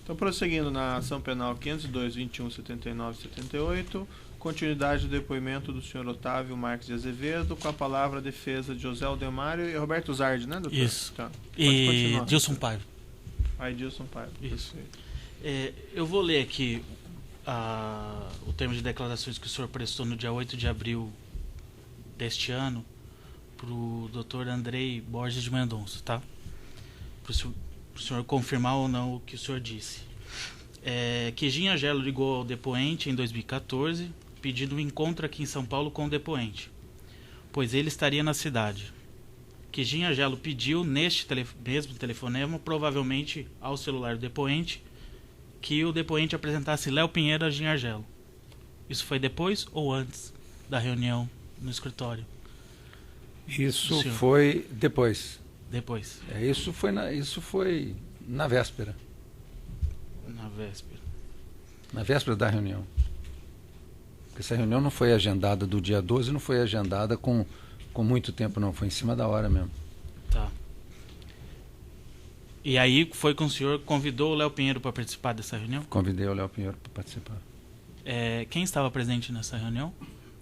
Então, prosseguindo na ação penal 502, 21, 79 e 78, continuidade do depoimento do senhor Otávio Marques de Azevedo, com a palavra a defesa de José Aldemário e Roberto Zardi, né, doutor? Isso. Tá. E Dilson Paiva. Dilson Paiva. Isso. Eu vou ler aqui o termo de declarações que o senhor prestou no dia 8 de abril deste ano para o Dr. Andrei Borges de Mendonça, tá? Para o senhor confirmar ou não o que o senhor disse. Que Jean Angelo ligou ao depoente em 2014, pedindo um encontro aqui em São Paulo com o depoente, pois ele estaria na cidade. Que Jean Angelo pediu, neste mesmo telefonema, provavelmente ao celular do depoente, que o depoente apresentasse Léo Pinheiro a Jean Angelo. Isso foi depois ou antes da reunião no escritório? Isso foi depois. Depois. Isso foi na véspera. Na véspera. Na véspera da reunião. Porque essa reunião não foi agendada do dia 12, não foi agendada com muito tempo, não. Foi em cima da hora mesmo. Tá. E aí foi que o senhor convidou o Léo Pinheiro para participar dessa reunião? Convidei o Léo Pinheiro para participar. Quem estava presente nessa reunião?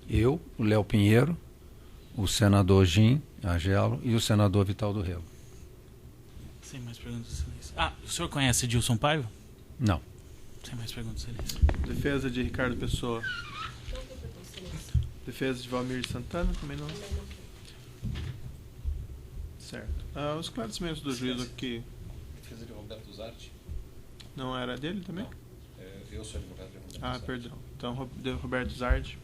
Eu, o Léo Pinheiro, o senador Jean Angelo e o senador Vital do Rego. Sem mais perguntas, excelência. O senhor conhece Dilson Paiva? Não. Sem mais perguntas, excelência. Defesa de Ricardo Pessoa. Defesa de Valmir Santana, também não. Certo. Os esclarecimentos do juízo aqui. Defesa de Roberto Zardi. Não era dele também? Não. Eu sou advogado de Roberto Zardi. Perdão. Então, Roberto Zardi.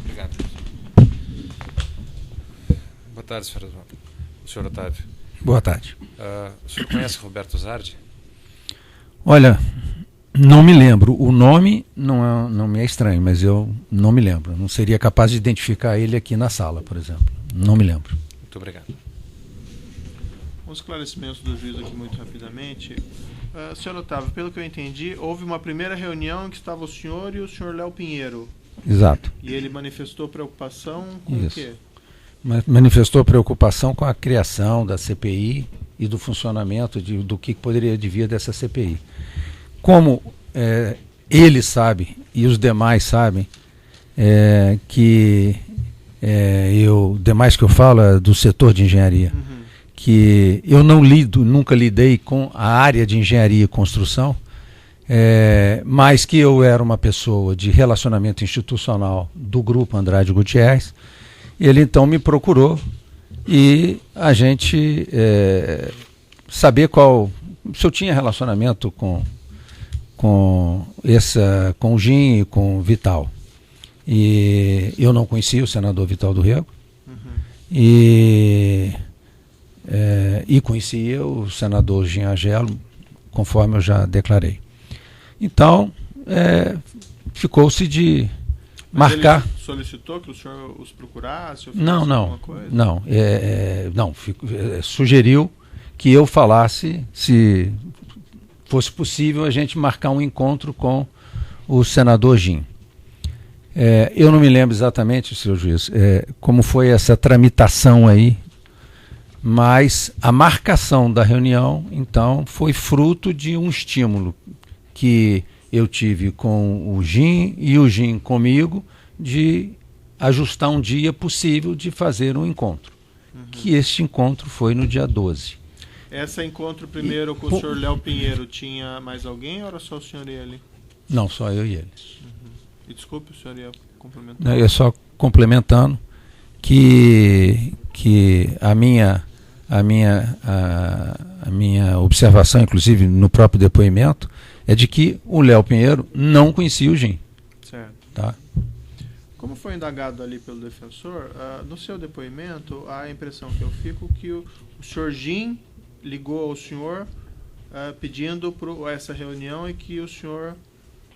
Obrigado. Boa tarde, senhor Otávio. Boa tarde. O senhor conhece Roberto Zardi? Olha, não me lembro. O nome não me é estranho, mas eu não me lembro. Não seria capaz de identificar ele aqui na sala, por exemplo. Não me lembro. Muito obrigado. Os esclarecimentos do juízo aqui muito rapidamente. Senhor Otávio, pelo que eu entendi, houve uma primeira reunião em que estava o senhor e o senhor Léo Pinheiro. Exato. E ele manifestou preocupação com o quê? Manifestou preocupação com a criação da CPI e do funcionamento do que poderia vir dessa CPI. Como ele sabe e os demais sabem que demais que eu falo é do setor de engenharia, que eu nunca lidei com a área de engenharia e construção, mas que eu era uma pessoa de relacionamento institucional do Grupo Andrade Gutierrez. Ele então me procurou e a gente saber se eu tinha relacionamento com o Jean e com o Vital. E eu não conhecia o senador Vital do Rego. E conhecia o senador Jean Angelo, conforme eu já declarei. Então, ficou-se de marcar. Ele solicitou que o senhor os procurasse? Não. Sugeriu que eu falasse, se fosse possível, a gente marcar um encontro com o senador Jean. Eu não me lembro exatamente, senhor juiz, como foi essa tramitação aí, mas a marcação da reunião, então, foi fruto de um estímulo que eu tive com o Jean e o Jean comigo, de ajustar um dia possível de fazer um encontro. Que este encontro foi no dia 12. Esse encontro primeiro com o senhor Léo Pinheiro, tinha mais alguém ou era só o senhor e ele? Não, só eu e ele. E desculpe, o senhor ia complementar. Eu só complementando que a minha observação, inclusive no próprio depoimento, é de que o Léo Pinheiro não conhecia o Jean. Certo. Tá? Como foi indagado ali pelo defensor, no seu depoimento, a impressão que eu fico que o senhor Jean ligou ao senhor pedindo essa reunião e que o senhor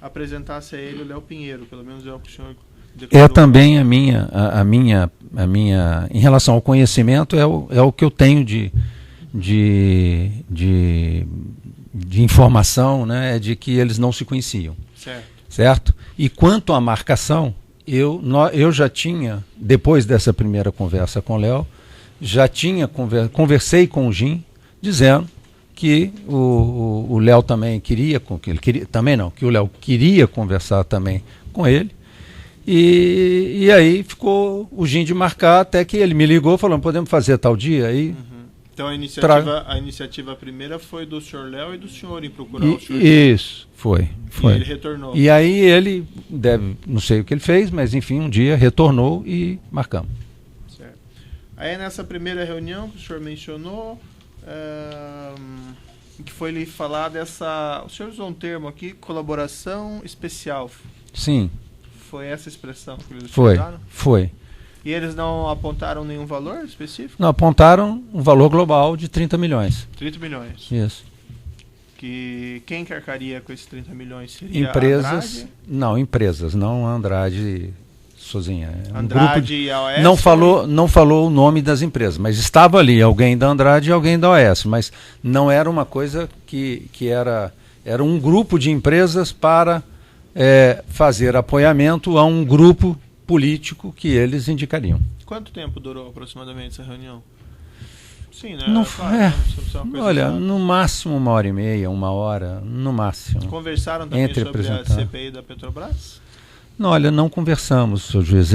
apresentasse a ele o Léo Pinheiro, pelo menos é o que o senhor declarou. Também a minha em relação ao conhecimento, é o que eu tenho de informação, né, de que eles não se conheciam. Certo? E quanto à marcação, eu já tinha, depois dessa primeira conversa com o Léo, já tinha conversei com o Jean, dizendo que o Léo também queria, que o Léo queria conversar também com ele. E aí ficou o Jim de marcar, até que ele me ligou falando, podemos fazer tal dia? Aí, Então a iniciativa primeira foi do senhor Léo e do senhor em procurar o senhor. Isso, foi. E ele retornou. E aí ele não sei o que ele fez, mas enfim, um dia retornou e marcamos. Certo. Aí nessa primeira reunião que o senhor mencionou, que foi lhe falar dessa... O senhor usou um termo aqui, colaboração especial. Sim. Foi essa expressão que eles utilizaram? Foi. E eles não apontaram nenhum valor específico? Não, apontaram um valor global de 30 milhões. 30 milhões. Isso. Quem que arcaria com esses 30 milhões? Seria empresas, a Andrade? Não, empresas, não a Andrade sozinha. Andrade e a OS? Não falou o nome das empresas, mas estava ali alguém da Andrade e alguém da OS, mas não era uma coisa que era um grupo de empresas para fazer apoiamento a um grupo político que eles indicariam. Quanto tempo durou aproximadamente essa reunião? Sim, né? Não, olha, no máximo 1h30, 1 hora, no máximo. Conversaram também sobre a CPI da Petrobras? Não, olha, não conversamos, senhor juiz.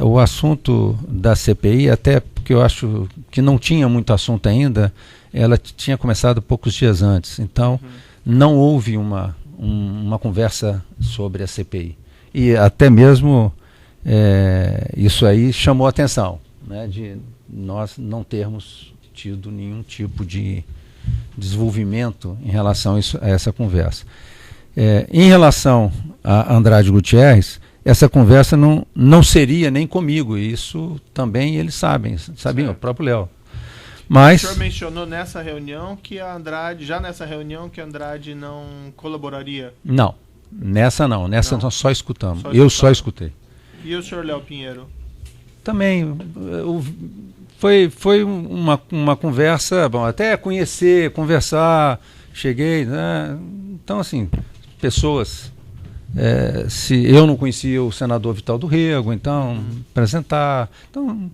O assunto da CPI, até porque eu acho que não tinha muito assunto ainda, ela tinha começado poucos dias antes. Então, não houve uma conversa sobre a CPI. E até mesmo isso aí chamou a atenção, né, de nós não termos tido nenhum tipo de desenvolvimento em relação a essa conversa. Em relação a Andrade Gutierrez, essa conversa não seria nem comigo, e isso também eles sabiam, o próprio Léo. Mas o senhor mencionou nessa reunião que a Andrade não colaboraria? Não, nessa nós só escutamos. Só escutei. E o senhor Léo Pinheiro? Também foi uma conversa, bom, até conversar, cheguei, né? Então assim, pessoas, se eu não conhecia o senador Vital do Rego, então apresentar, então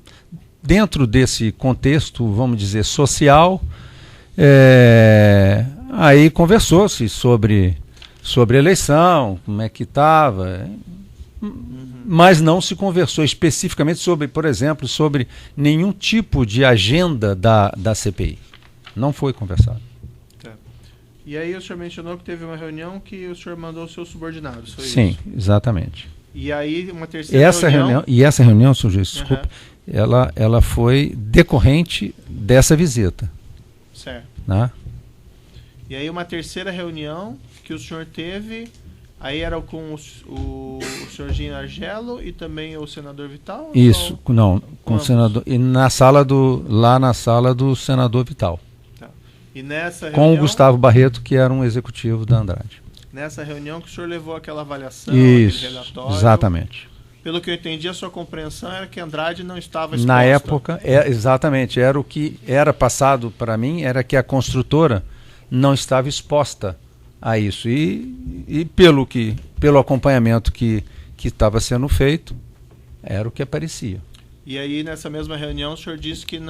dentro desse contexto, vamos dizer, social, aí conversou-se sobre a eleição, como é que estava, mas não se conversou especificamente sobre, por exemplo, sobre nenhum tipo de agenda da CPI. Não foi conversado. Tá. E aí o senhor mencionou que teve uma reunião que o senhor mandou os seus subordinados, foi isso? Sim, exatamente. E aí uma terceira reunião... E essa reunião, senhor juiz, desculpe, ela foi decorrente dessa visita. Certo. Né? E aí uma terceira reunião que o senhor teve, aí era com o senhor Gino Argelo e também o senador Vital? Isso, não, com o senador, e lá na sala do senador Vital. Tá. E nessa reunião, com o Gustavo Barreto, que era um executivo da Andrade. Nessa reunião que o senhor levou aquela avaliação, isso, aquele relatório. Exatamente. Pelo que eu entendi, a sua compreensão era que Andrade não estava exposta. Na época, exatamente, era o que era passado para mim, era que a construtora não estava exposta a isso. E pelo acompanhamento que estava sendo feito, era o que aparecia. E aí, nessa mesma reunião, o senhor disse que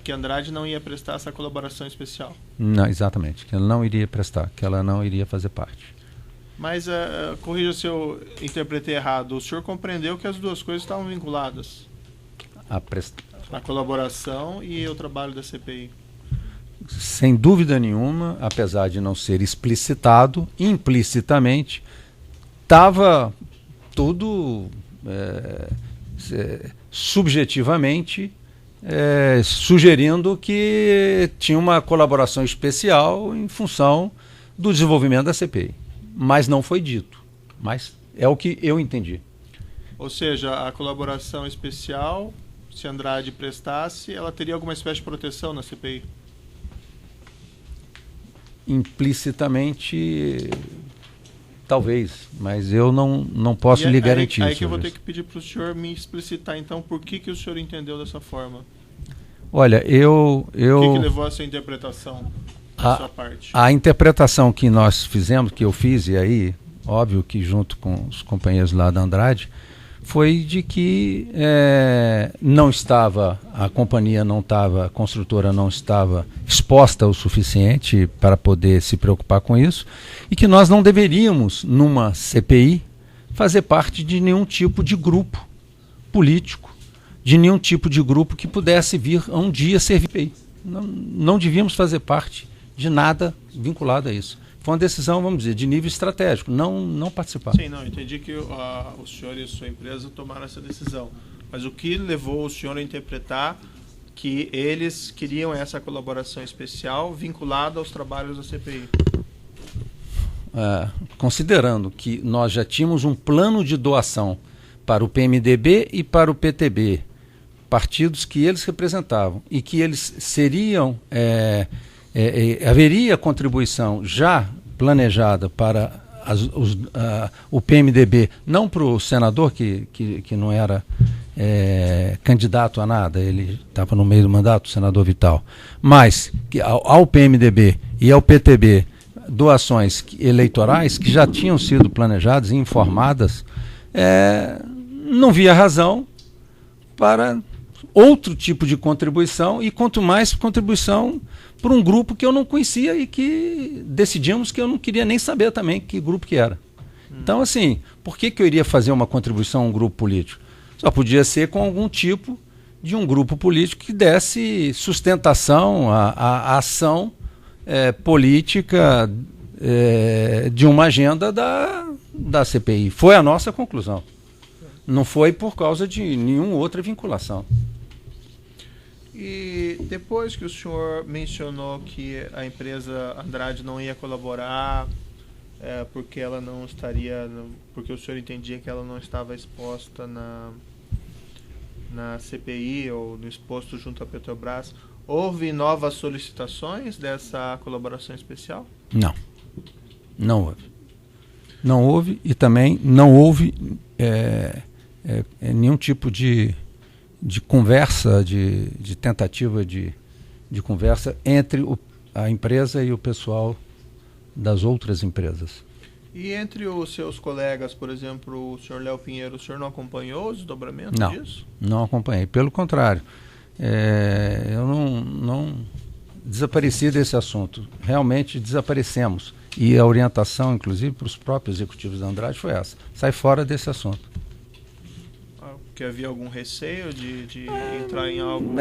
que Andrade não ia prestar essa colaboração especial. Não, exatamente, que ela não iria prestar, que ela não iria fazer parte. Mas, corrija se eu interpretei errado, o senhor compreendeu que as duas coisas estavam vinculadas? A colaboração e o trabalho da CPI. Sem dúvida nenhuma, apesar de não ser explicitado, implicitamente, estava tudo subjetivamente sugerindo que tinha uma colaboração especial em função do desenvolvimento da CPI. Mas não foi dito. Mas é o que eu entendi. Ou seja, a colaboração especial, se Andrade prestasse, ela teria alguma espécie de proteção na CPI? Implicitamente, talvez, mas eu não posso lhe garantir. Aí que eu vou ter que pedir para o senhor me explicitar, então, por que o senhor entendeu dessa forma? Olha, O que levou a essa interpretação da sua parte? A interpretação que nós fizemos, que eu fiz, e aí, óbvio que junto com os companheiros lá da Andrade, foi de que não estava, a companhia não estava, a construtora não estava exposta o suficiente para poder se preocupar com isso, e que nós não deveríamos, numa CPI, fazer parte de nenhum tipo de grupo político, de nenhum tipo de grupo que pudesse vir a um dia servir CPI. Não devíamos fazer parte de nada vinculado a isso. Foi uma decisão, vamos dizer, de nível estratégico, não participar. Sim, não, entendi que o senhor e a sua empresa tomaram essa decisão. Mas o que levou o senhor a interpretar que eles queriam essa colaboração especial vinculada aos trabalhos da CPI? Considerando que nós já tínhamos um plano de doação para o PMDB e para o PTB, partidos que eles representavam, e que eles seriam... haveria contribuição já planejada para o PMDB, não para o senador que não era candidato a nada, ele estava no meio do mandato, o senador Vital, mas que ao PMDB e ao PTB, doações eleitorais que já tinham sido planejadas e informadas, não via razão para outro tipo de contribuição, e quanto mais contribuição por um grupo que eu não conhecia e que decidimos que eu não queria nem saber também que grupo que era. Então, assim, por que eu iria fazer uma contribuição a um grupo político? Só podia ser com algum tipo de um grupo político que desse sustentação à ação política de uma agenda da CPI. Foi a nossa conclusão. Não foi por causa de nenhuma outra vinculação. E depois que o senhor mencionou que a empresa Andrade não ia colaborar porque ela não estaria, porque o senhor entendia que ela não estava exposta na CPI ou no exposto junto à Petrobras, houve novas solicitações dessa colaboração especial? Não houve. Não houve, e também não houve nenhum tipo de conversa, de tentativa de conversa entre a empresa e o pessoal das outras empresas. E entre os seus colegas, por exemplo, o senhor Léo Pinheiro, o senhor não acompanhou o desdobramento disso? Não acompanhei. Pelo contrário, eu não desapareci desse assunto. Realmente desaparecemos. E a orientação, inclusive, para os próprios executivos da Andrade foi essa: sai fora desse assunto. Que havia algum receio de entrar em algo?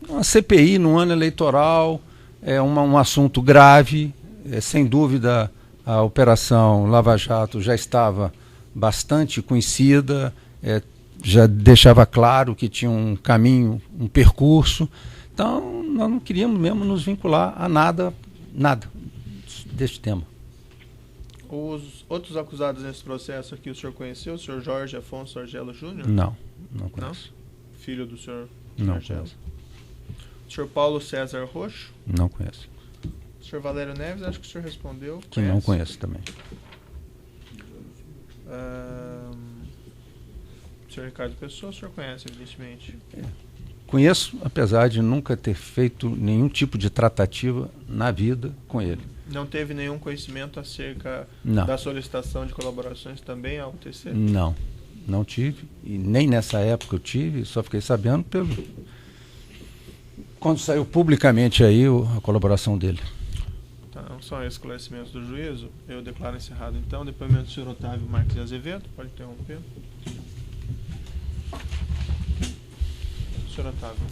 Uma CPI no ano eleitoral é um assunto grave. Sem dúvida, a Operação Lava Jato já estava bastante conhecida, já deixava claro que tinha um caminho, um percurso. Então, nós não queríamos mesmo nos vincular a nada deste tema. Os outros acusados nesse processo aqui, o senhor conheceu? O senhor Jorge Afonso Argelo Júnior? Não conheço. Não? Filho do senhor não Argelo? Conheço. O senhor Paulo César Roxo? Não conheço. O senhor Valério Neves, acho que o senhor respondeu. Que não conheço também. O senhor Ricardo Pessoa, o senhor conhece, evidentemente? Conheço, apesar de nunca ter feito nenhum tipo de tratativa na vida com ele. Não teve nenhum conhecimento acerca da solicitação de colaborações também ao TC? Não tive, e nem nessa época eu tive, só fiquei sabendo quando saiu publicamente aí a colaboração dele. Tá, não são esclarecimentos do juízo, eu declaro encerrado então. Depoimento do senhor Otávio Marques de Azevedo, pode interromper. Senhor Otávio.